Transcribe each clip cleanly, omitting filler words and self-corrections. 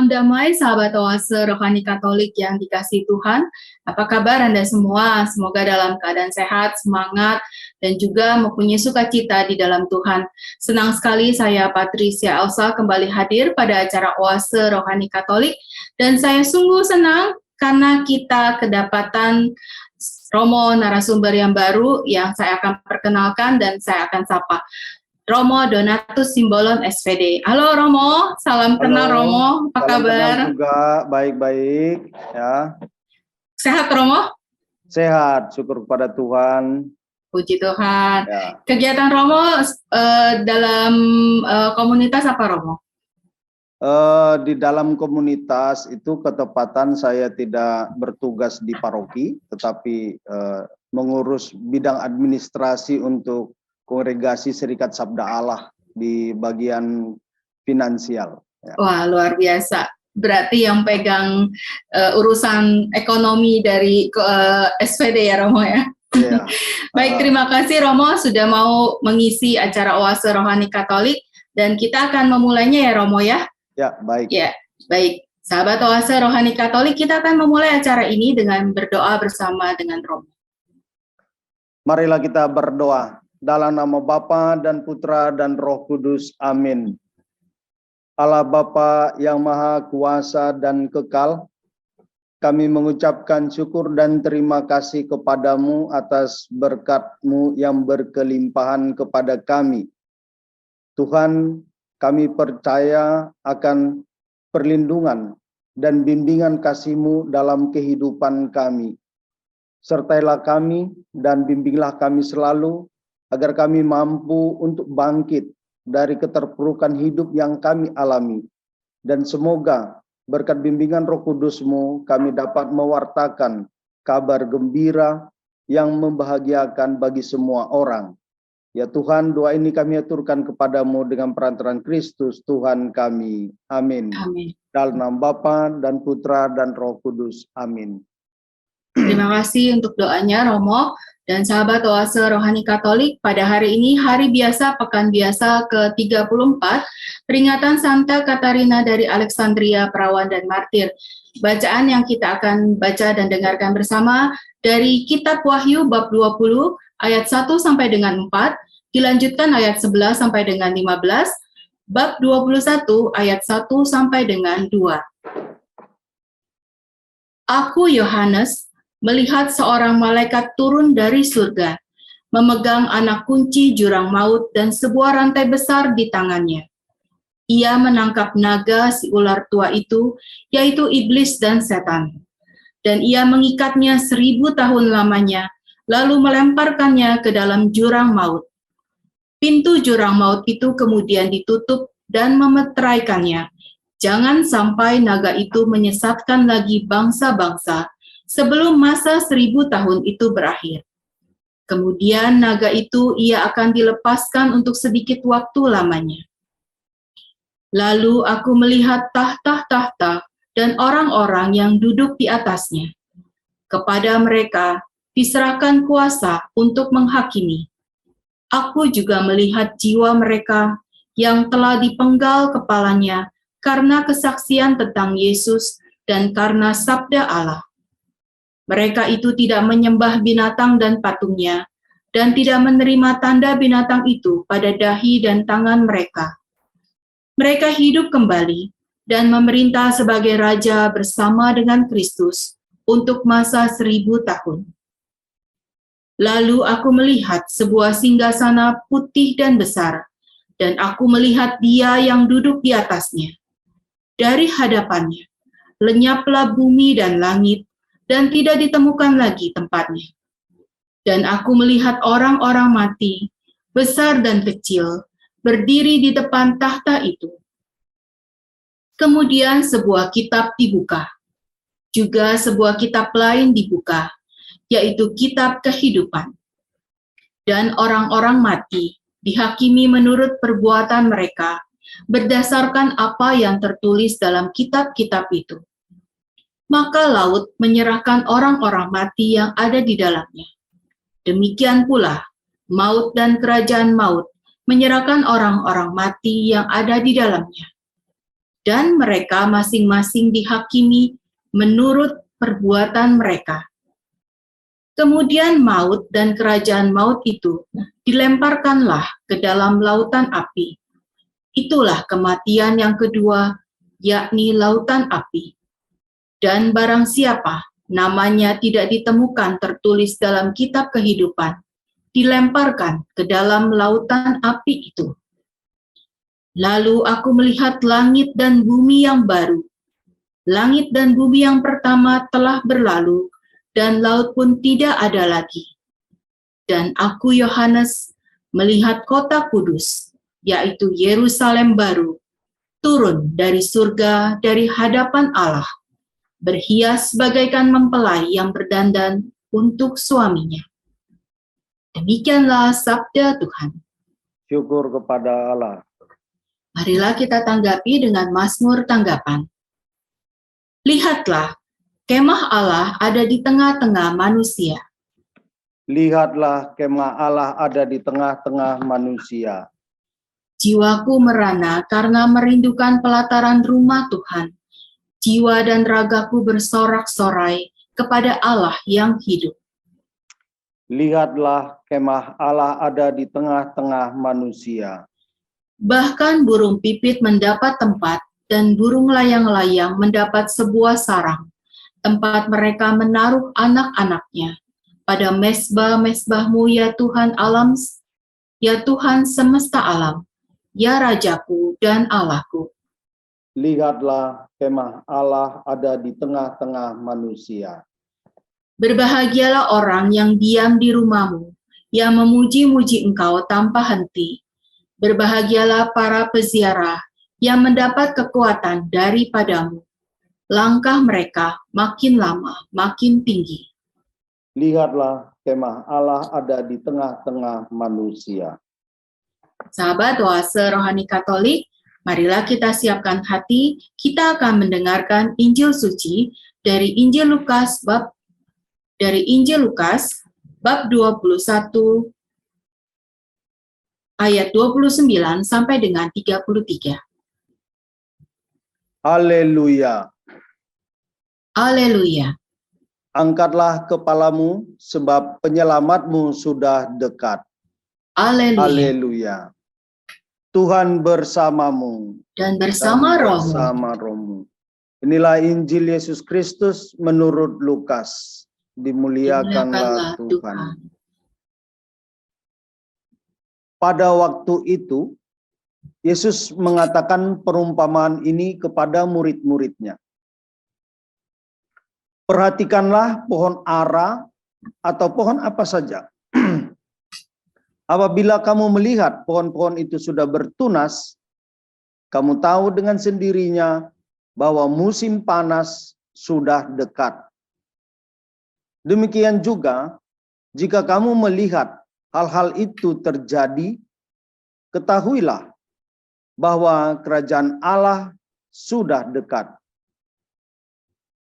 Salam damai sahabat Oase Rohani Katolik yang dikasihi Tuhan. Apa kabar Anda semua? Semoga dalam keadaan sehat, semangat, dan juga mempunyai sukacita di dalam Tuhan. Senang sekali saya Patricia Elsa kembali hadir pada acara Oase Rohani Katolik. Dan saya sungguh senang karena kita kedapatan Romo narasumber yang baru yang saya akan perkenalkan dan saya akan sapa. Romo Donatus Simbolon SPD. Halo Romo, salam kenal Romo, apa kabar? Salam kenal juga, baik-baik ya. Sehat Romo? Sehat, syukur kepada Tuhan. Puji Tuhan. Ya. Kegiatan Romo dalam komunitas apa Romo? Di dalam komunitas itu ketepatan saya tidak bertugas di paroki, tetapi mengurus bidang administrasi untuk Kongregasi Serikat Sabda Allah di bagian finansial. Ya. Wah, luar biasa. Berarti yang pegang urusan ekonomi dari SPD ya Romo ya? Ya. Baik, terima kasih Romo sudah mau mengisi acara Oase Rohani Katolik. Dan kita akan memulainya ya Romo ya? Ya, baik. Ya, baik. Sahabat Oase Rohani Katolik, kita akan memulai acara ini dengan berdoa bersama dengan Romo. Marilah kita berdoa. Dalam nama Bapa dan Putra dan Roh Kudus. Amin. Allah Bapa yang Maha Kuasa dan Kekal, kami mengucapkan syukur dan terima kasih kepadamu atas berkat-Mu yang berkelimpahan kepada kami. Tuhan, kami percaya akan perlindungan dan bimbingan kasih-Mu dalam kehidupan kami. Sertailah kami dan bimbinglah kami selalu, agar kami mampu untuk bangkit dari keterpurukan hidup yang kami alami. Dan semoga berkat bimbingan Roh Kudus-Mu kami dapat mewartakan kabar gembira yang membahagiakan bagi semua orang. Ya Tuhan, doa ini kami aturkan kepadamu dengan perantaraan Kristus Tuhan kami. Amin. Amin. Dalam nama Bapa dan Putra dan Roh Kudus. Amin. Terima kasih untuk doanya Romo. Dan sahabat Oase Rohani Katolik, pada hari ini hari biasa Pekan Biasa ke-34, peringatan Santa Katarina dari Alexandria, Perawan dan Martir. Bacaan yang kita akan baca dan dengarkan bersama dari Kitab Wahyu bab 20 ayat 1 sampai dengan 4, dilanjutkan ayat 11 sampai dengan 15, bab 21 ayat 1 sampai dengan 2. Aku Yohanes melihat seorang malaikat turun dari surga, memegang anak kunci jurang maut dan sebuah rantai besar di tangannya. Ia menangkap naga si ular tua itu, yaitu iblis dan setan. Dan ia mengikatnya 1000 tahun lamanya, lalu melemparkannya ke dalam jurang maut. Pintu jurang maut itu kemudian ditutup dan memeteraikannya. Jangan sampai naga itu menyesatkan lagi bangsa-bangsa, sebelum masa 1000 tahun itu berakhir. Kemudian naga itu ia akan dilepaskan untuk sedikit waktu lamanya. Lalu aku melihat tahta-tahta dan orang-orang yang duduk di atasnya. Kepada mereka diserahkan kuasa untuk menghakimi. Aku juga melihat jiwa mereka yang telah dipenggal kepalanya karena kesaksian tentang Yesus dan karena sabda Allah. Mereka itu tidak menyembah binatang dan patungnya, dan tidak menerima tanda binatang itu pada dahi dan tangan mereka. Mereka hidup kembali dan memerintah sebagai raja bersama dengan Kristus untuk masa 1000 tahun. Lalu aku melihat sebuah singgasana putih dan besar, dan aku melihat Dia yang duduk di atasnya. Dari hadapannya, lenyaplah bumi dan langit, dan tidak ditemukan lagi tempatnya. Dan aku melihat orang-orang mati, besar dan kecil, berdiri di depan tahta itu. Kemudian sebuah kitab dibuka. Juga sebuah kitab lain dibuka, yaitu kitab kehidupan. Dan orang-orang mati dihakimi menurut perbuatan mereka, berdasarkan apa yang tertulis dalam kitab-kitab itu. Maka laut menyerahkan orang-orang mati yang ada di dalamnya. Demikian pula, maut dan kerajaan maut menyerahkan orang-orang mati yang ada di dalamnya. dan mereka masing-masing dihakimi menurut perbuatan mereka. Kemudian maut dan kerajaan maut itu dilemparkanlah ke dalam lautan api. Itulah kematian yang kedua, yakni lautan api. Dan barang siapa namanya tidak ditemukan tertulis dalam kitab kehidupan, dilemparkan ke dalam lautan api itu. Lalu aku melihat langit dan bumi yang baru. Langit dan bumi yang pertama telah berlalu, dan laut pun tidak ada lagi. Dan aku, Yohanes, melihat kota kudus, yaitu Yerusalem baru, turun dari surga dari hadapan Allah, berhias bagaikan mempelai yang berdandan untuk suaminya. Demikianlah sabda Tuhan. Syukur kepada Allah. Marilah kita tanggapi dengan Mazmur tanggapan. Lihatlah, kemah Allah ada di tengah-tengah manusia. Lihatlah, kemah Allah ada di tengah-tengah manusia. Jiwaku merana karena merindukan pelataran rumah Tuhan. Jiwa dan ragaku bersorak-sorai kepada Allah yang hidup. Lihatlah, kemah Allah ada di tengah-tengah manusia. Bahkan burung pipit mendapat tempat, dan burung layang-layang mendapat sebuah sarang, tempat mereka menaruh anak-anaknya. Pada mezbah-mezbahmu, ya Tuhan alam, ya Tuhan semesta alam, ya Rajaku dan Allahku. Lihatlah, kemah Allah ada di tengah-tengah manusia. Berbahagialah orang yang diam di rumahmu, yang memuji-muji engkau tanpa henti. Berbahagialah para peziarah yang mendapat kekuatan daripadamu. Langkah mereka makin lama makin tinggi. Lihatlah, kemah Allah ada di tengah-tengah manusia. Sahabat oase rohani Katolik, marilah kita siapkan hati, kita akan mendengarkan Injil suci dari Injil Lukas bab 21 ayat 29 sampai dengan 33. Haleluya. Haleluya. Angkatlah kepalamu, sebab penyelamatmu sudah dekat. Haleluya. Haleluya. Tuhan bersamamu Dan bersama rohmu. bersama rohmu. Inilah Injil Yesus Kristus menurut Lukas. Dimuliakanlah Tuhan. Pada waktu itu, Yesus mengatakan perumpamaan ini kepada murid-muridnya. Perhatikanlah pohon ara atau pohon apa saja. Apabila kamu melihat pohon-pohon itu sudah bertunas, kamu tahu dengan sendirinya bahwa musim panas sudah dekat. Demikian juga, jika kamu melihat hal-hal itu terjadi, ketahuilah bahwa kerajaan Allah sudah dekat.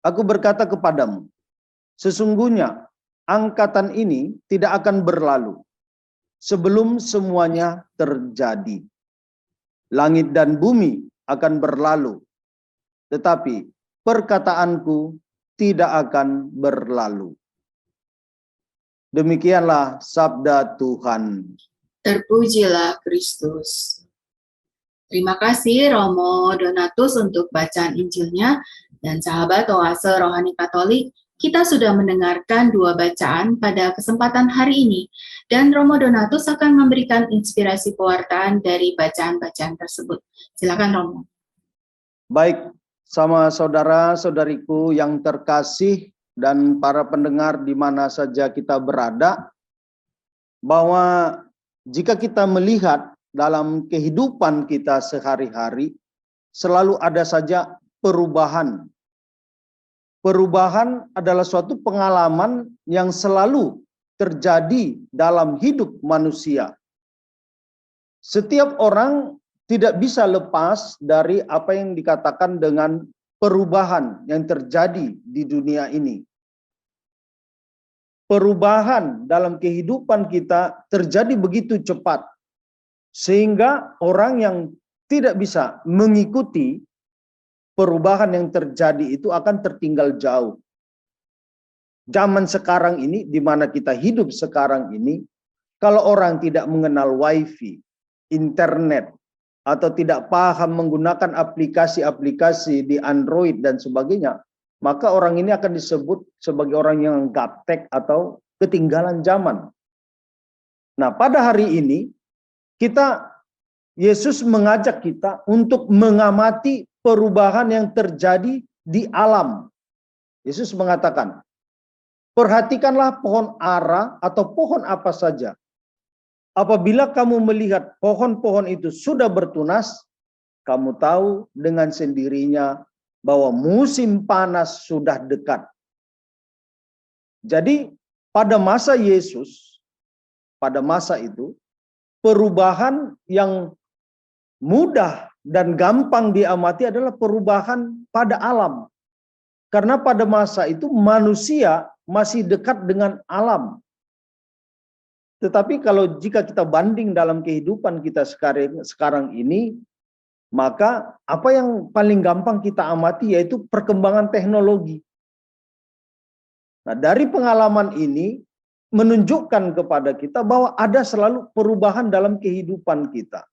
Aku berkata kepadamu, sesungguhnya angkatan ini tidak akan berlalu sebelum semuanya terjadi. Langit dan bumi akan berlalu, tetapi perkataanku tidak akan berlalu. Demikianlah sabda Tuhan. Terpujilah Kristus. Terima kasih Romo Donatus untuk bacaan Injilnya, dan sahabat oase rohani Katolik, kita sudah mendengarkan 2 bacaan pada kesempatan hari ini, dan Romo Donatus akan memberikan inspirasi pewartaan dari bacaan-bacaan tersebut. Silakan Romo. Baik, sama saudara-saudariku yang terkasih dan para pendengar di mana saja kita berada, bahwa jika kita melihat dalam kehidupan kita sehari-hari, selalu ada saja perubahan. Perubahan adalah suatu pengalaman yang selalu terjadi dalam hidup manusia. Setiap orang tidak bisa lepas dari apa yang dikatakan dengan perubahan yang terjadi di dunia ini. Perubahan dalam kehidupan kita terjadi begitu cepat, sehingga orang yang tidak bisa mengikuti perubahan yang terjadi itu akan tertinggal jauh. Zaman sekarang ini, di mana kita hidup sekarang ini, kalau orang tidak mengenal wifi, internet, atau tidak paham menggunakan aplikasi-aplikasi di Android dan sebagainya, maka orang ini akan disebut sebagai orang yang gaptek atau ketinggalan zaman. Nah, pada hari ini, Yesus mengajak kita untuk mengamati perubahan yang terjadi di alam. Yesus mengatakan, perhatikanlah pohon ara atau pohon apa saja. Apabila kamu melihat pohon-pohon itu sudah bertunas, kamu tahu dengan sendirinya bahwa musim panas sudah dekat. Jadi pada masa Yesus, pada masa itu, perubahan yang mudah dan gampang diamati adalah perubahan pada alam. Karena pada masa itu manusia masih dekat dengan alam. Tetapi kalau jika kita banding dalam kehidupan kita sekarang ini, maka apa yang paling gampang kita amati yaitu perkembangan teknologi. Nah, dari pengalaman ini menunjukkan kepada kita bahwa ada selalu perubahan dalam kehidupan kita.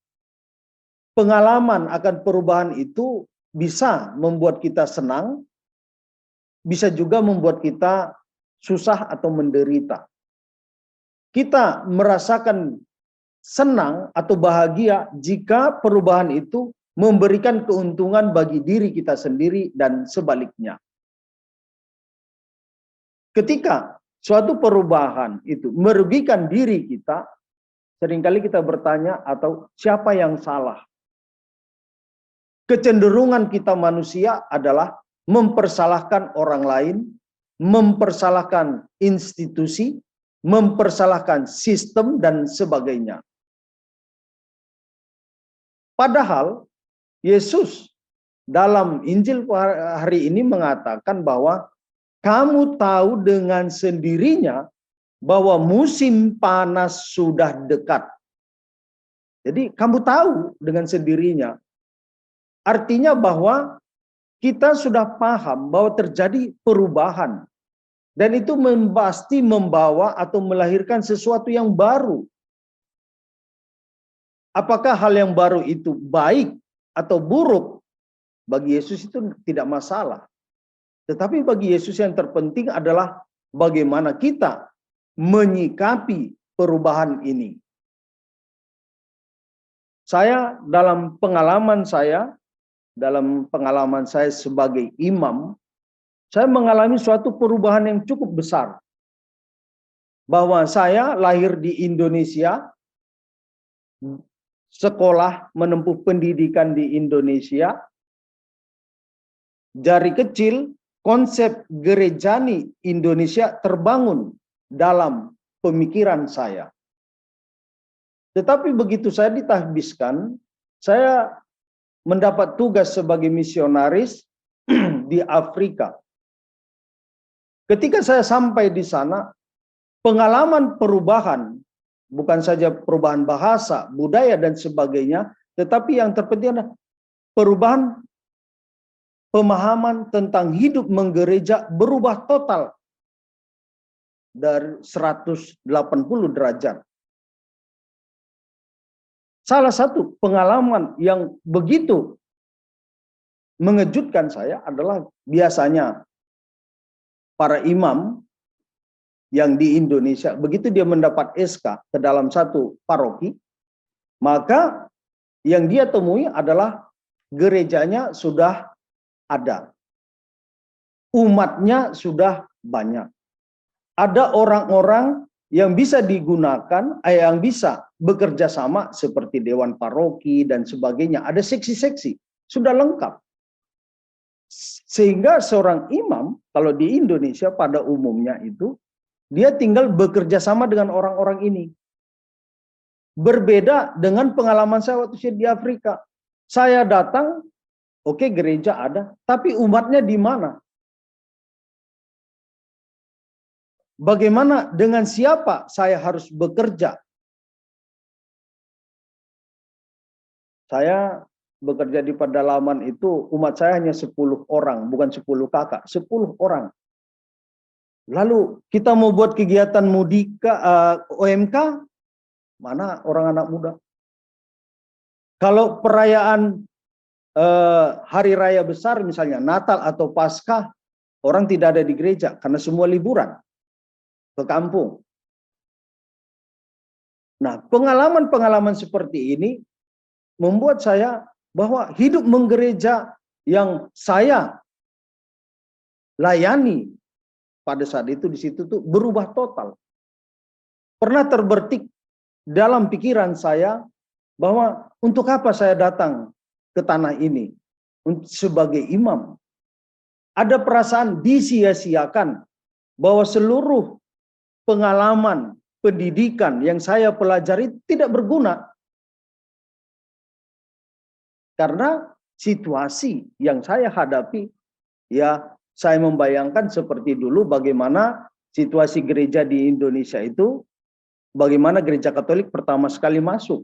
Pengalaman akan perubahan itu bisa membuat kita senang, bisa juga membuat kita susah atau menderita. Kita merasakan senang atau bahagia jika perubahan itu memberikan keuntungan bagi diri kita sendiri dan sebaliknya. Ketika suatu perubahan itu merugikan diri kita, seringkali kita bertanya atau siapa yang salah? Kecenderungan kita manusia adalah mempersalahkan orang lain, mempersalahkan institusi, mempersalahkan sistem dan sebagainya. Padahal Yesus dalam Injil hari ini mengatakan bahwa kamu tahu dengan sendirinya bahwa musim panas sudah dekat. Jadi kamu tahu dengan sendirinya. Artinya bahwa kita sudah paham bahwa terjadi perubahan. Dan itu pasti membawa atau melahirkan sesuatu yang baru. Apakah hal yang baru itu baik atau buruk? Bagi Yesus itu tidak masalah. Tetapi bagi Yesus yang terpenting adalah bagaimana kita menyikapi perubahan ini. Saya dalam pengalaman saya sebagai imam, saya mengalami suatu perubahan yang cukup besar. Bahwa saya lahir di Indonesia, sekolah menempuh pendidikan di Indonesia. Dari kecil, konsep gerejani Indonesia terbangun dalam pemikiran saya. Tetapi begitu saya ditahbiskan, saya mendapat tugas sebagai misionaris di Afrika. Ketika saya sampai di sana, pengalaman perubahan, bukan saja perubahan bahasa, budaya, dan sebagainya, tetapi yang terpenting adalah perubahan pemahaman tentang hidup menggereja berubah total dari 180 derajat. Salah satu pengalaman yang begitu mengejutkan saya adalah biasanya para imam yang di Indonesia, begitu dia mendapat SK ke dalam satu paroki, maka yang dia temui adalah gerejanya sudah ada. Umatnya sudah banyak. Ada orang-orang yang bisa digunakan, yang bisa bekerja sama seperti dewan paroki dan sebagainya. Ada seksi-seksi, sudah lengkap. Sehingga seorang imam, kalau di Indonesia pada umumnya itu, dia tinggal bekerja sama dengan orang-orang ini. Berbeda dengan pengalaman saya waktu saya di Afrika. Saya datang, oke, gereja ada, tapi umatnya di mana? Bagaimana dengan siapa saya harus bekerja? Saya bekerja di pedalaman itu umat saya hanya 10 orang, bukan 10 kakak, 10 orang. Lalu kita mau buat kegiatan mudika, OMK, mana orang anak muda? Kalau perayaan hari raya besar misalnya Natal atau Paskah, orang tidak ada di gereja karena semua liburan ke kampung. Nah, pengalaman-pengalaman seperti ini membuat saya bahwa hidup menggereja yang saya layani pada saat itu di situ tuh berubah total. Pernah terbertik dalam pikiran saya bahwa untuk apa saya datang ke tanah ini sebagai imam. Ada perasaan disia-siakan bahwa seluruh pengalaman pendidikan yang saya pelajari tidak berguna. Karena situasi yang saya hadapi, ya saya membayangkan seperti dulu bagaimana situasi gereja di Indonesia itu, bagaimana gereja Katolik pertama sekali masuk.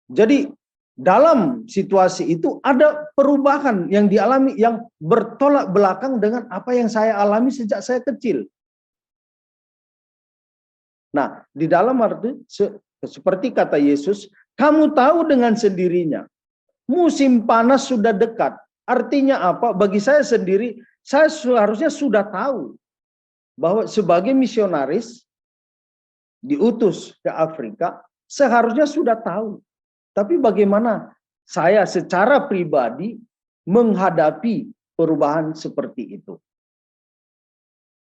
Jadi dalam situasi itu ada perubahan yang dialami yang bertolak belakang dengan apa yang saya alami sejak saya kecil. Nah, di dalam arti seperti kata Yesus, kamu tahu dengan sendirinya, musim panas sudah dekat. Artinya apa? Bagi saya sendiri, saya seharusnya sudah tahu bahwa sebagai misionaris diutus ke Afrika, seharusnya sudah tahu. Tapi bagaimana saya secara pribadi menghadapi perubahan seperti itu.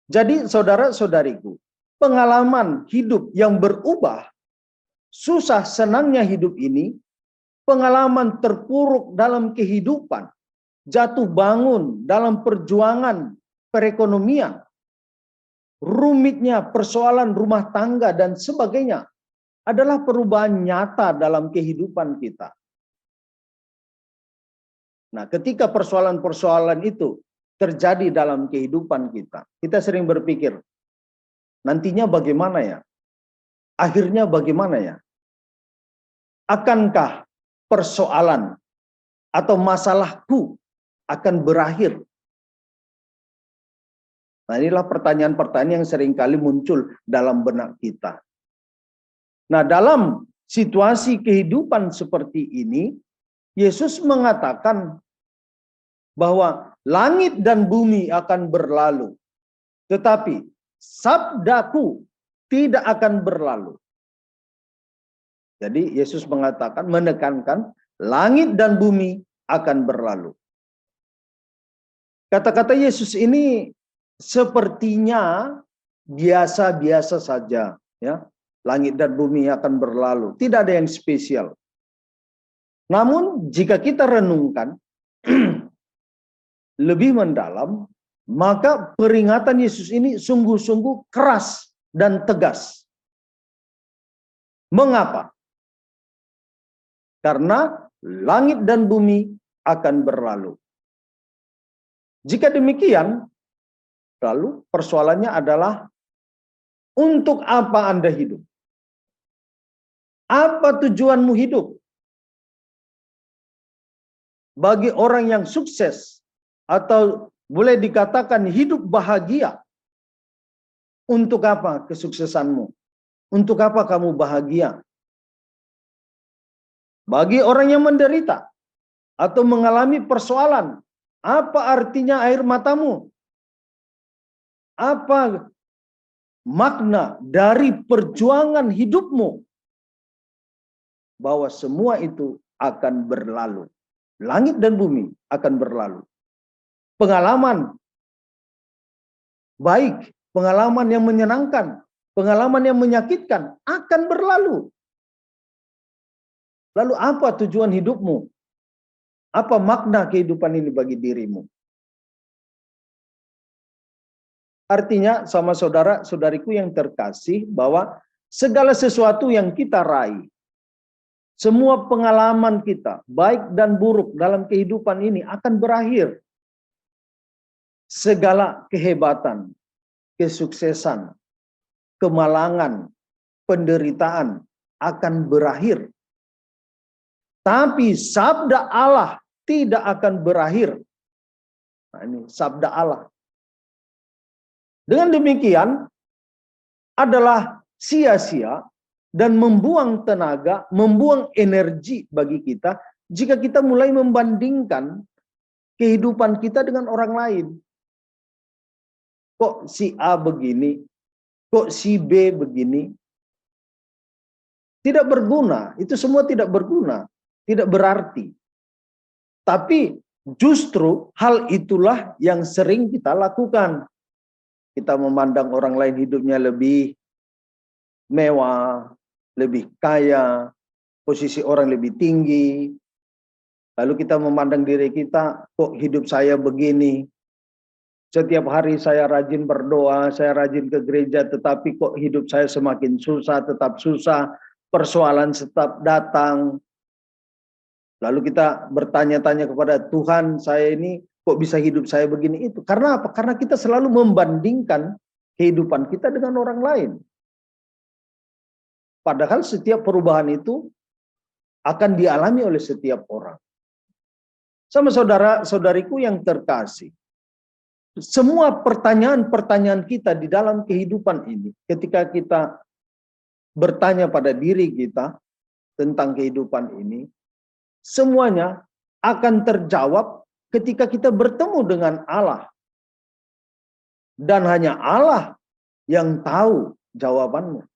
Jadi saudara-saudariku, pengalaman hidup yang berubah, susah senangnya hidup ini, pengalaman terpuruk dalam kehidupan, jatuh bangun dalam perjuangan perekonomian, rumitnya persoalan rumah tangga dan sebagainya, adalah perubahan nyata dalam kehidupan kita. Nah, ketika persoalan-persoalan itu terjadi dalam kehidupan kita, kita sering berpikir, nantinya bagaimana ya? Akhirnya bagaimana ya? Akankah persoalan atau masalahku akan berakhir? Nah, inilah pertanyaan-pertanyaan yang seringkali muncul dalam benak kita. Nah, dalam situasi kehidupan seperti ini, Yesus mengatakan bahwa langit dan bumi akan berlalu, tetapi sabdaku tidak akan berlalu. Jadi Yesus mengatakan, menekankan langit dan bumi akan berlalu. Kata-kata Yesus ini sepertinya biasa-biasa saja, ya. Langit dan bumi akan berlalu, tidak ada yang spesial. Namun jika kita renungkan lebih mendalam, maka peringatan Yesus ini sungguh-sungguh keras dan tegas. Mengapa? Karena langit dan bumi akan berlalu. Jika demikian, lalu persoalannya adalah untuk apa Anda hidup? Apa tujuanmu hidup? Bagi orang yang sukses atau boleh dikatakan hidup bahagia, untuk apa kesuksesanmu? Untuk apa kamu bahagia? Bagi orang yang menderita atau mengalami persoalan, apa artinya air matamu? Apa makna dari perjuangan hidupmu? Bahwa semua itu akan berlalu. Langit dan bumi akan berlalu. Pengalaman baik, pengalaman yang menyenangkan, pengalaman yang menyakitkan akan berlalu. Lalu apa tujuan hidupmu? Apa makna kehidupan ini bagi dirimu? Artinya sama saudara-saudariku yang terkasih bahwa segala sesuatu yang kita raih, semua pengalaman kita, baik dan buruk dalam kehidupan ini akan berakhir. Segala kehebatan, kesuksesan, kemalangan, penderitaan akan berakhir. tapi sabda Allah tidak akan berakhir. Nah, ini sabda Allah. Dengan demikian adalah sia-sia dan membuang tenaga, membuang energi bagi kita jika kita mulai membandingkan kehidupan kita dengan orang lain. Kok si A begini, kok si B begini. Tidak berguna, itu semua tidak berguna, tidak berarti. Tapi justru hal itulah yang sering kita lakukan. Kita memandang orang lain hidupnya lebih mewah, lebih kaya, posisi orang lebih tinggi. Lalu kita memandang diri kita, kok hidup saya begini. Setiap hari saya rajin berdoa, saya rajin ke gereja, tetapi kok hidup saya semakin susah, tetap susah. Persoalan tetap datang. Lalu kita bertanya-tanya kepada Tuhan, saya ini kok bisa hidup saya begini itu? Karena apa? Karena kita selalu membandingkan kehidupan kita dengan orang lain. Padahal setiap perubahan itu akan dialami oleh setiap orang. Sama saudara-saudariku yang terkasih, semua pertanyaan-pertanyaan kita di dalam kehidupan ini, ketika kita bertanya pada diri kita tentang kehidupan ini, semuanya akan terjawab ketika kita bertemu dengan Allah. Dan hanya Allah yang tahu jawabannya.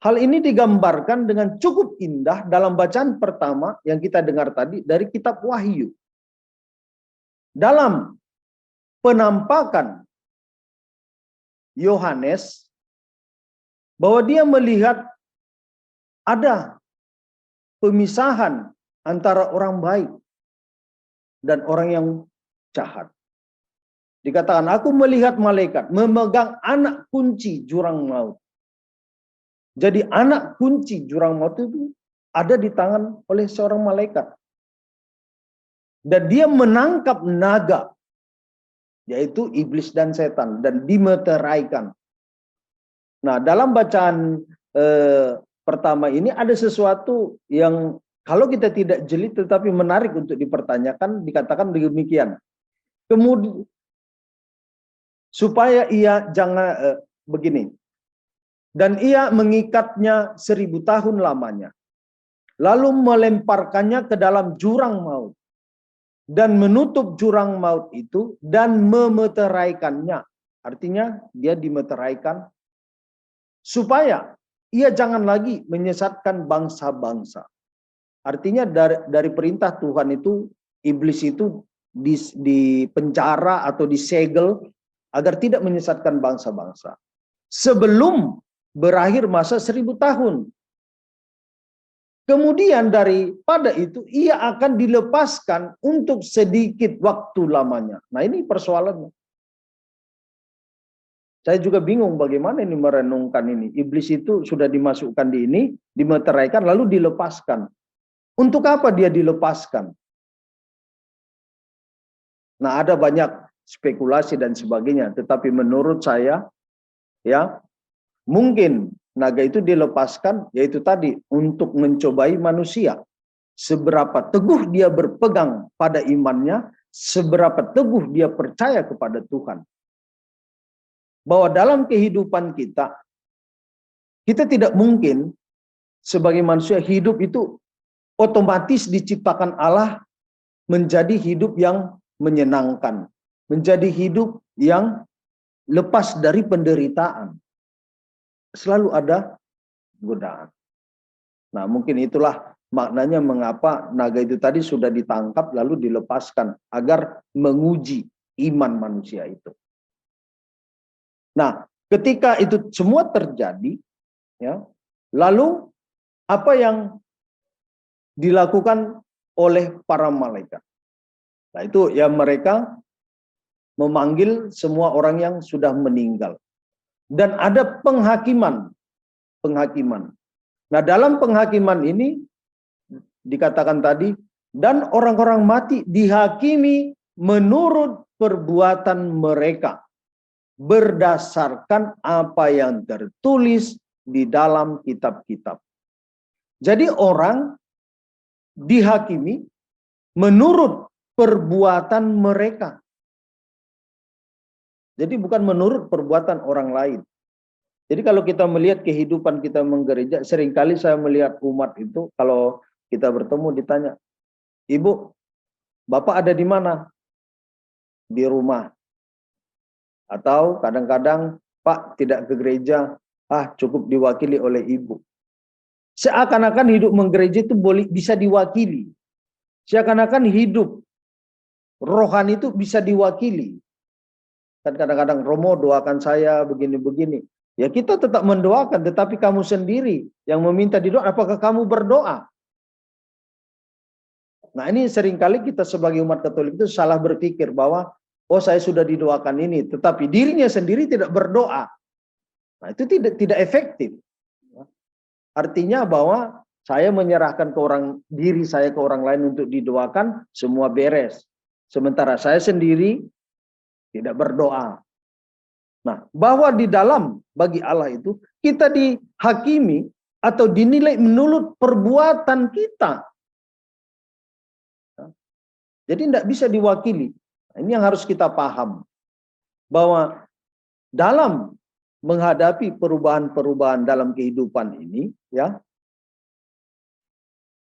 Hal ini digambarkan dengan cukup indah dalam bacaan pertama yang kita dengar tadi dari kitab Wahyu. Dalam penampakan Yohanes, bahwa dia melihat ada pemisahan antara orang baik dan orang yang jahat. Dikatakan, aku melihat malaikat memegang anak kunci jurang maut. Jadi anak kunci jurang maut itu ada di tangan oleh seorang malaikat. Dan dia menangkap naga, yaitu iblis dan setan, dan dimeteraikan. Nah, dalam bacaan pertama ini ada sesuatu yang kalau kita tidak jeli tetapi menarik untuk dipertanyakan, dikatakan demikian. Kemudian supaya ia jangan begini. Dan ia mengikatnya 1000 tahun lamanya. Lalu melemparkannya ke dalam jurang maut. Dan menutup jurang maut itu dan memeteraikannya. Artinya dia dimeteraikan supaya ia jangan lagi menyesatkan bangsa-bangsa. Artinya dari perintah Tuhan itu, iblis itu di penjara atau disegel agar tidak menyesatkan bangsa-bangsa. Sebelum berakhir masa 1000 tahun. Kemudian daripada itu, ia akan dilepaskan untuk sedikit waktu lamanya. Nah, ini persoalannya. Saya juga bingung bagaimana ini merenungkan ini. Iblis itu sudah dimasukkan di ini, dimeteraikan, lalu dilepaskan. Untuk apa dia dilepaskan? Nah, ada banyak spekulasi dan sebagainya. Tetapi menurut saya, ya, mungkin naga itu dilepaskan, yaitu tadi, untuk mencobai manusia. Seberapa teguh dia berpegang pada imannya, seberapa teguh dia percaya kepada Tuhan. Bahwa dalam kehidupan kita tidak mungkin sebagai manusia hidup itu otomatis diciptakan Allah menjadi hidup yang menyenangkan. Menjadi hidup yang lepas dari penderitaan. Selalu ada godaan. Nah, mungkin itulah maknanya mengapa naga itu tadi sudah ditangkap lalu dilepaskan agar menguji iman manusia itu. Nah, ketika itu semua terjadi, ya, lalu apa yang dilakukan oleh para malaikat? Nah, itu ya mereka memanggil semua orang yang sudah meninggal. Dan ada penghakiman. Nah, dalam penghakiman ini dikatakan tadi, dan orang-orang mati dihakimi menurut perbuatan mereka, berdasarkan apa yang tertulis di dalam kitab-kitab. Jadi orang dihakimi menurut perbuatan mereka. Jadi bukan menurut perbuatan orang lain. Jadi kalau kita melihat kehidupan kita menggereja, seringkali saya melihat umat itu kalau kita bertemu ditanya, "Ibu, Bapak ada di mana?" "Di rumah." Atau kadang-kadang, "Pak tidak ke gereja, cukup diwakili oleh ibu." Seakan-akan hidup menggereja itu bisa diwakili. Seakan-akan hidup rohani itu bisa diwakili. Kan kadang-kadang, "Romo doakan saya begini-begini." Ya kita tetap mendoakan, tetapi kamu sendiri yang meminta didoa, apakah kamu berdoa? Nah ini seringkali kita sebagai umat Katolik itu salah berpikir bahwa, oh saya sudah didoakan ini, tetapi dirinya sendiri tidak berdoa. Nah itu tidak efektif. Artinya bahwa saya menyerahkan diri saya ke orang lain untuk didoakan, semua beres. Sementara saya sendiri tidak berdoa. Nah, bahwa di dalam bagi Allah itu kita dihakimi atau dinilai menurut perbuatan kita. Jadi tidak bisa diwakili. Nah, ini yang harus kita paham. Bahwa dalam menghadapi perubahan-perubahan dalam kehidupan ini, ya,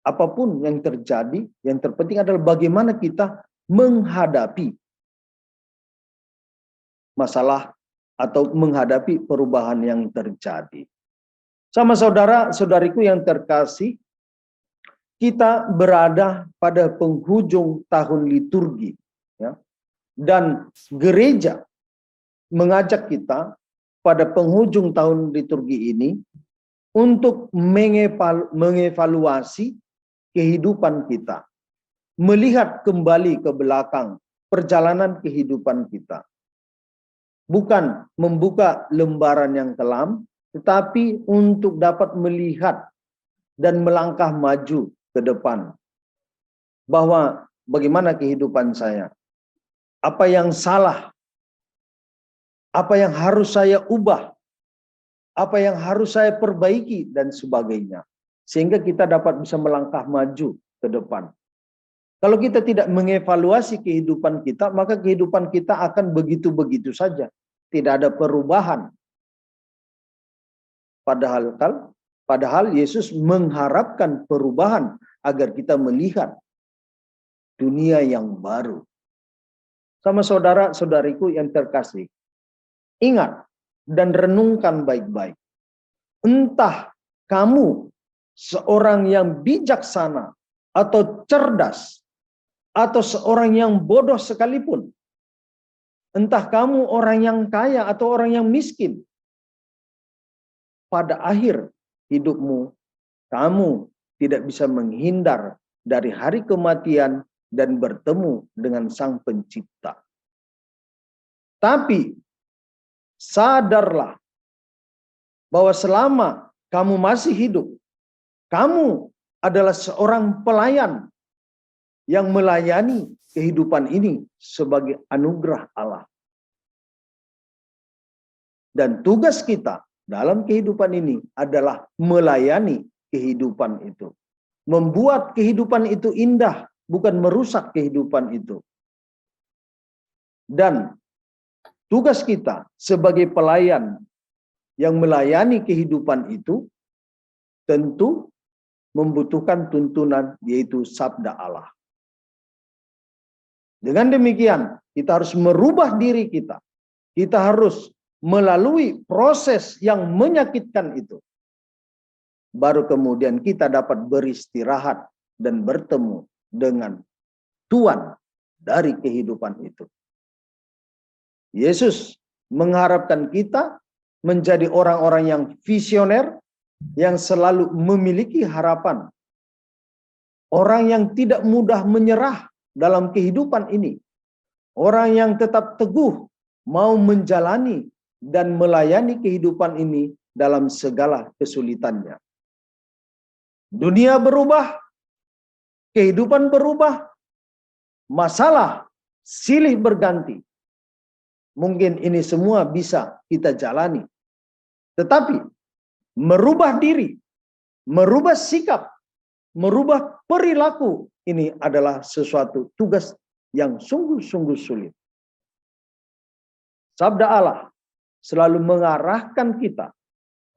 apapun yang terjadi, yang terpenting adalah bagaimana kita menghadapi masalah atau menghadapi perubahan yang terjadi. Sama saudara-saudariku yang terkasih, kita berada pada penghujung tahun liturgi, ya. Dan gereja mengajak kita pada penghujung tahun liturgi ini untuk mengevaluasi kehidupan kita, melihat kembali ke belakang perjalanan kehidupan kita. Bukan membuka lembaran yang kelam, tetapi untuk dapat melihat dan melangkah maju ke depan. Bahwa bagaimana kehidupan saya, apa yang salah, apa yang harus saya ubah, apa yang harus saya perbaiki, dan sebagainya. Sehingga kita dapat bisa melangkah maju ke depan. Kalau kita tidak mengevaluasi kehidupan kita, maka kehidupan kita akan begitu-begitu saja. Tidak ada perubahan. Padahal Yesus mengharapkan perubahan agar kita melihat dunia yang baru. Sama saudara-saudariku yang terkasih, ingat dan renungkan baik-baik. Entah kamu seorang yang bijaksana atau cerdas, atau seorang yang bodoh sekalipun. Entah kamu orang yang kaya atau orang yang miskin. Pada akhir hidupmu, kamu tidak bisa menghindar dari hari kematian dan bertemu dengan Sang Pencipta. Tapi sadarlah bahwa selama kamu masih hidup, kamu adalah seorang pelayan yang melayani kehidupan ini sebagai anugerah Allah. Dan tugas kita dalam kehidupan ini adalah melayani kehidupan itu. Membuat kehidupan itu indah, bukan merusak kehidupan itu. Dan tugas kita sebagai pelayan yang melayani kehidupan itu tentu membutuhkan tuntunan, yaitu sabda Allah. Dengan demikian, kita harus merubah diri kita. Kita harus melalui proses yang menyakitkan itu. Baru kemudian kita dapat beristirahat dan bertemu dengan Tuhan dari kehidupan itu. Yesus mengharapkan kita menjadi orang-orang yang visioner, yang selalu memiliki harapan. Orang yang tidak mudah menyerah dalam kehidupan ini. Orang yang tetap teguh mau menjalani dan melayani kehidupan ini dalam segala kesulitannya. Dunia berubah, kehidupan berubah, masalah silih berganti. Mungkin ini semua bisa kita jalani. Tetapi merubah diri, merubah sikap, merubah perilaku ini adalah sesuatu tugas yang sungguh-sungguh sulit. Sabda Allah selalu mengarahkan kita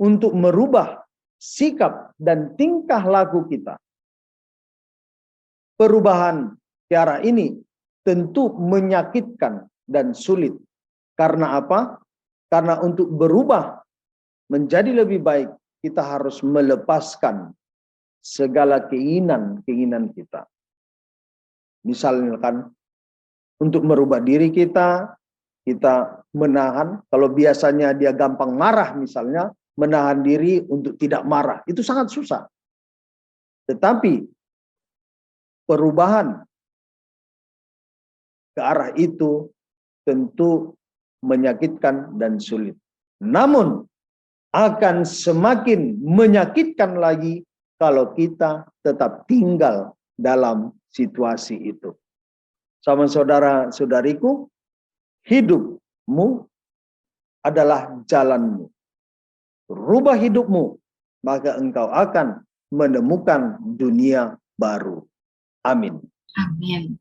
untuk merubah sikap dan tingkah laku kita. Perubahan ke arah ini tentu menyakitkan dan sulit. Karena apa? Karena untuk berubah menjadi lebih baik, kita harus melepaskan segala keinginan kita. Misalkan untuk merubah diri kita menahan. Kalau biasanya dia gampang marah misalnya, menahan diri untuk tidak marah. Itu sangat susah. Tetapi perubahan ke arah itu tentu menyakitkan dan sulit. Namun akan semakin menyakitkan lagi kalau kita tetap tinggal dalam situasi itu. Sama saudara-saudariku, hidupmu adalah jalanmu. Rubah hidupmu, maka engkau akan menemukan dunia baru. Amin. Amin.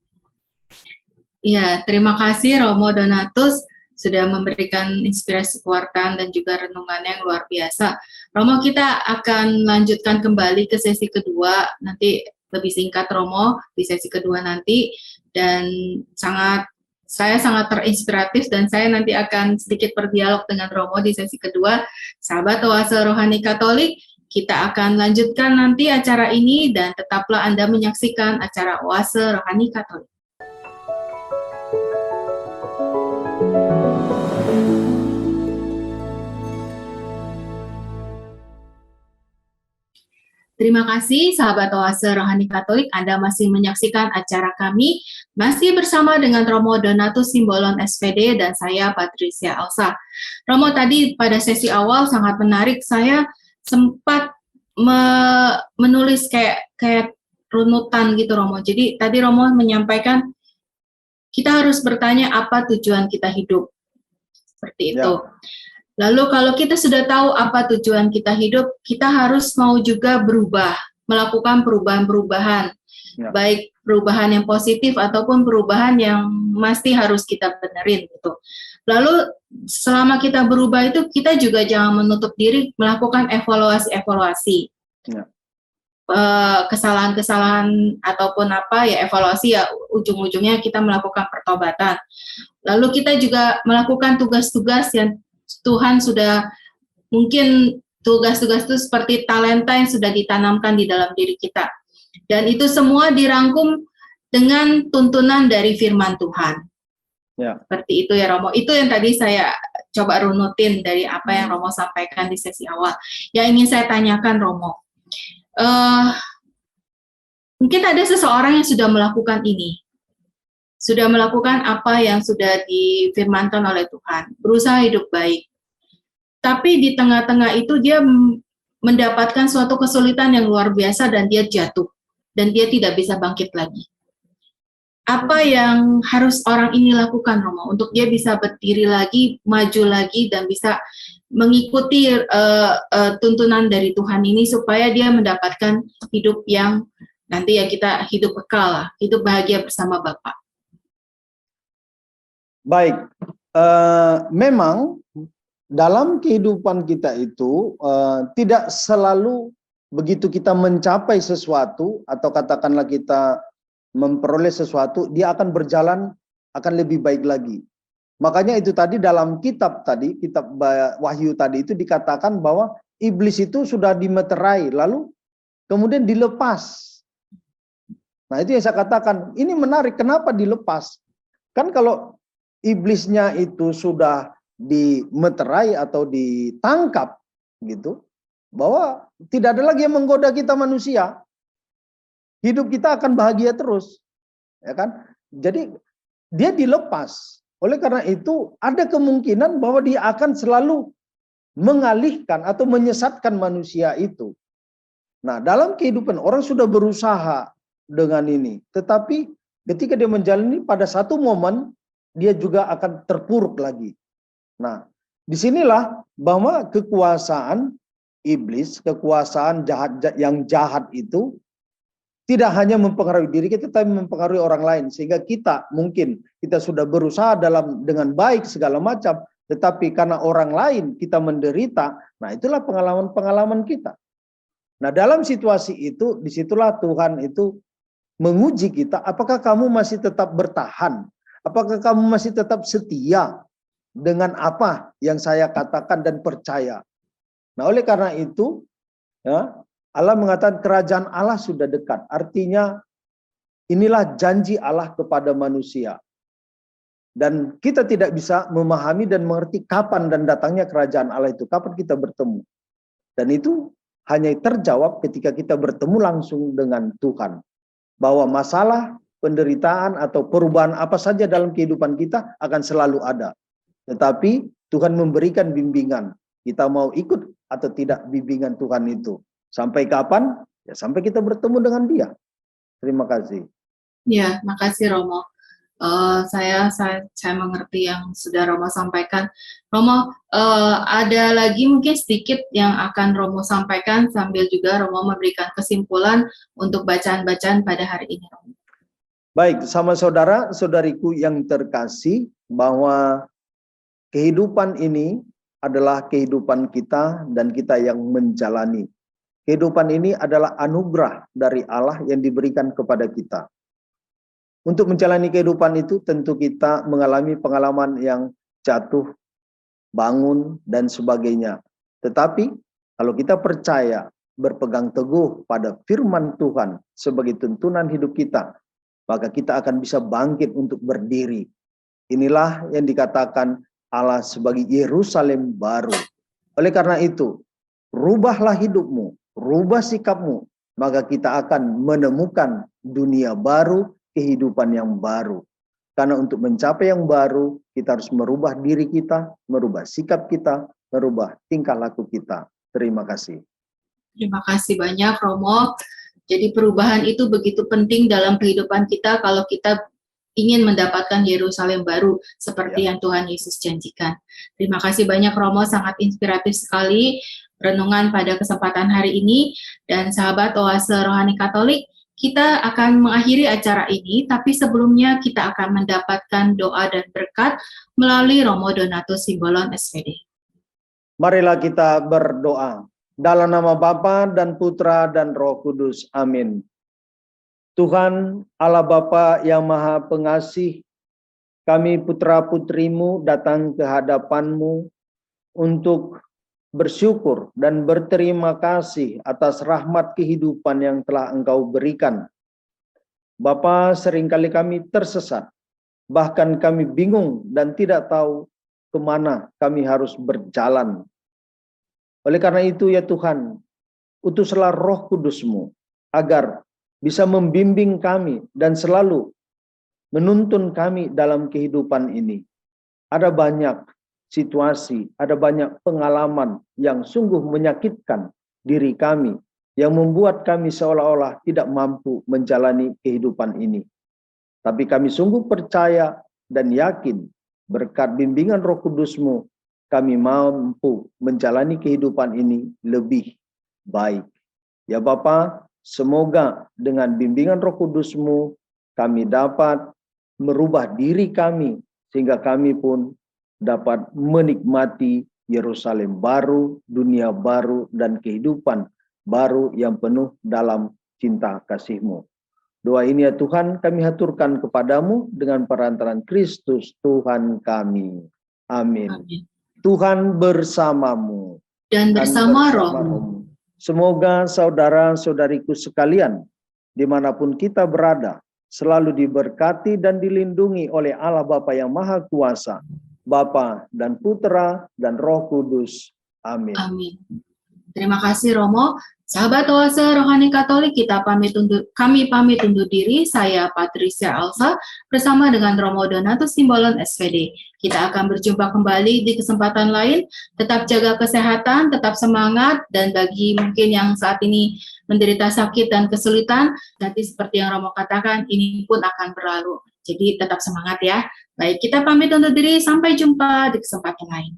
Ya, terima kasih Romo Donatus sudah memberikan inspirasi keluarkan dan juga renungan yang luar biasa. Romo, kita akan lanjutkan kembali ke sesi kedua, nanti lebih singkat Romo di sesi kedua nanti, dan saya sangat terinspiratif dan saya nanti akan sedikit berdialog dengan Romo di sesi kedua. Sahabat Oase Rohani Katolik, kita akan lanjutkan nanti acara ini dan tetaplah Anda menyaksikan acara Oase Rohani Katolik. Terima kasih sahabat Oase Rohani Katolik, Anda masih menyaksikan acara kami, masih bersama dengan Romo Donatus Simbolon SPD dan saya Patricia Elsa. Romo, tadi pada sesi awal sangat menarik, saya sempat menulis kayak runutan gitu Romo. Jadi tadi Romo menyampaikan kita harus bertanya apa tujuan kita hidup. Seperti itu. Lalu kalau kita sudah tahu apa tujuan kita hidup, kita harus mau juga berubah, melakukan perubahan-perubahan, baik perubahan yang positif ataupun perubahan yang mesti harus kita benerin gitu. Lalu selama kita berubah itu, kita juga jangan menutup diri melakukan evaluasi-evaluasi. Kesalahan-kesalahan ataupun apa ya, evaluasi ya ujung-ujungnya kita melakukan pertobatan. Lalu kita juga melakukan tugas-tugas yang Tuhan sudah, mungkin tugas-tugas itu seperti talenta yang sudah ditanamkan di dalam diri kita. Dan itu semua dirangkum dengan tuntunan dari firman Tuhan. Seperti itu ya Romo. Itu yang tadi saya coba runutin dari apa yang Romo sampaikan di sesi awal. Yang ingin saya tanyakan Romo, mungkin ada seseorang yang sudah melakukan ini. Sudah melakukan apa yang sudah difirmankan oleh Tuhan, berusaha hidup baik. Tapi di tengah-tengah itu dia mendapatkan suatu kesulitan yang luar biasa dan dia jatuh. Dan dia tidak bisa bangkit lagi. Apa yang harus orang ini lakukan, Romo, untuk dia bisa berdiri lagi, maju lagi, dan bisa mengikuti tuntunan dari Tuhan ini supaya dia mendapatkan hidup yang nanti ya kita hidup kekal, hidup bahagia bersama Bapa. Baik, memang dalam kehidupan kita itu tidak selalu begitu kita mencapai sesuatu atau katakanlah kita memperoleh sesuatu, dia akan berjalan akan lebih baik lagi. Makanya itu tadi dalam kitab Wahyu tadi itu dikatakan bahwa iblis itu sudah dimeterai lalu kemudian dilepas. Nah itu yang saya katakan, ini menarik, kenapa dilepas? Kan kalau iblisnya itu sudah dimeterai atau ditangkap gitu, bahwa tidak ada lagi yang menggoda kita manusia, hidup kita akan bahagia terus, ya kan? Jadi dia dilepas. Oleh karena itu ada kemungkinan bahwa dia akan selalu mengalihkan atau menyesatkan manusia itu. Nah dalam kehidupan orang sudah berusaha dengan ini, tetapi ketika dia menjalani pada satu momen dia juga akan terpuruk lagi. Nah, disinilah bahwa kekuasaan iblis, kekuasaan yang jahat itu tidak hanya mempengaruhi diri kita, tapi mempengaruhi orang lain. Sehingga kita sudah berusaha dengan baik segala macam, tetapi karena orang lain kita menderita, nah itulah pengalaman-pengalaman kita. Nah dalam situasi itu, disitulah Tuhan itu menguji kita, apakah kamu masih tetap bertahan? Apakah kamu masih tetap setia dengan apa yang saya katakan dan percaya? Nah oleh karena itu, ya, Allah mengatakan kerajaan Allah sudah dekat. Artinya inilah janji Allah kepada manusia. Dan kita tidak bisa memahami dan mengerti kapan dan datangnya kerajaan Allah itu. Kapan kita bertemu. Dan itu hanya terjawab ketika kita bertemu langsung dengan Tuhan. Bahwa masalah, penderitaan atau perubahan apa saja dalam kehidupan kita akan selalu ada. Tetapi Tuhan memberikan bimbingan. Kita mau ikut atau tidak bimbingan Tuhan itu. Sampai kapan? Ya sampai kita bertemu dengan Dia. Terima kasih. Ya, makasih Romo. Saya mengerti yang sudah Romo sampaikan. Romo, ada lagi mungkin sedikit yang akan Romo sampaikan sambil juga Romo memberikan kesimpulan untuk bacaan-bacaan pada hari ini. Romo. Baik, sama saudara-saudariku yang terkasih, bahwa kehidupan ini adalah kehidupan kita dan kita yang menjalani. Kehidupan ini adalah anugerah dari Allah yang diberikan kepada kita. Untuk menjalani kehidupan itu tentu kita mengalami pengalaman yang jatuh, bangun, dan sebagainya. Tetapi kalau kita percaya, berpegang teguh pada firman Tuhan sebagai tuntunan hidup kita, maka kita akan bisa bangkit untuk berdiri. Inilah yang dikatakan Allah sebagai Yerusalem baru. Oleh karena itu, rubahlah hidupmu, rubah sikapmu, maka kita akan menemukan dunia baru, kehidupan yang baru. Karena untuk mencapai yang baru, kita harus merubah diri kita, merubah sikap kita, merubah tingkah laku kita. Terima kasih. Terima kasih banyak, Romo. Jadi perubahan itu begitu penting dalam kehidupan kita kalau kita ingin mendapatkan Yerusalem baru seperti yang Tuhan Yesus janjikan. Terima kasih banyak, Romo. Sangat inspiratif sekali renungan pada kesempatan hari ini. Dan sahabat Oase Rohani Katolik, kita akan mengakhiri acara ini, tapi sebelumnya kita akan mendapatkan doa dan berkat melalui Romo Donatus Simbolon SPD. Marilah kita berdoa. Dalam nama Bapa dan Putra dan Roh Kudus. Amin. Tuhan Allah Bapa yang Maha Pengasih, kami putra-putrimu datang ke hadapan-Mu untuk bersyukur dan berterima kasih atas rahmat kehidupan yang telah Engkau berikan. Bapa, seringkali kami tersesat, bahkan kami bingung dan tidak tahu kemana kami harus berjalan. Oleh karena itu ya Tuhan, utuslah Roh Kudus-Mu agar bisa membimbing kami dan selalu menuntun kami dalam kehidupan ini. Ada banyak situasi, ada banyak pengalaman yang sungguh menyakitkan diri kami, yang membuat kami seolah-olah tidak mampu menjalani kehidupan ini. Tapi kami sungguh percaya dan yakin berkat bimbingan Roh Kudus-Mu, kami mampu menjalani kehidupan ini lebih baik. Ya Bapa, semoga dengan bimbingan Roh Kudus-Mu kami dapat merubah diri kami sehingga kami pun dapat menikmati Yerusalem baru, dunia baru, dan kehidupan baru yang penuh dalam cinta kasih-Mu. Doa ini ya Tuhan kami haturkan kepadamu dengan perantaraan Kristus Tuhan kami. Amin. Amin. Tuhan bersamamu. Dan bersama rohmu. Semoga saudara-saudariku sekalian, dimanapun kita berada, selalu diberkati dan dilindungi oleh Allah Bapa yang Maha Kuasa, Bapa dan Putra dan Roh Kudus. Amin. Amin. Terima kasih Romo. Sahabat Oase Rohani Katolik, kami pamit undur diri. Saya Patricia Elsa bersama dengan Romo Donatus Simbolon SPD. Kita akan berjumpa kembali di kesempatan lain. Tetap jaga kesehatan, tetap semangat, dan bagi mungkin yang saat ini menderita sakit dan kesulitan, nanti seperti yang Romo katakan, ini pun akan berlalu. Jadi tetap semangat ya. Baik, kita pamit undur diri. Sampai jumpa di kesempatan lain.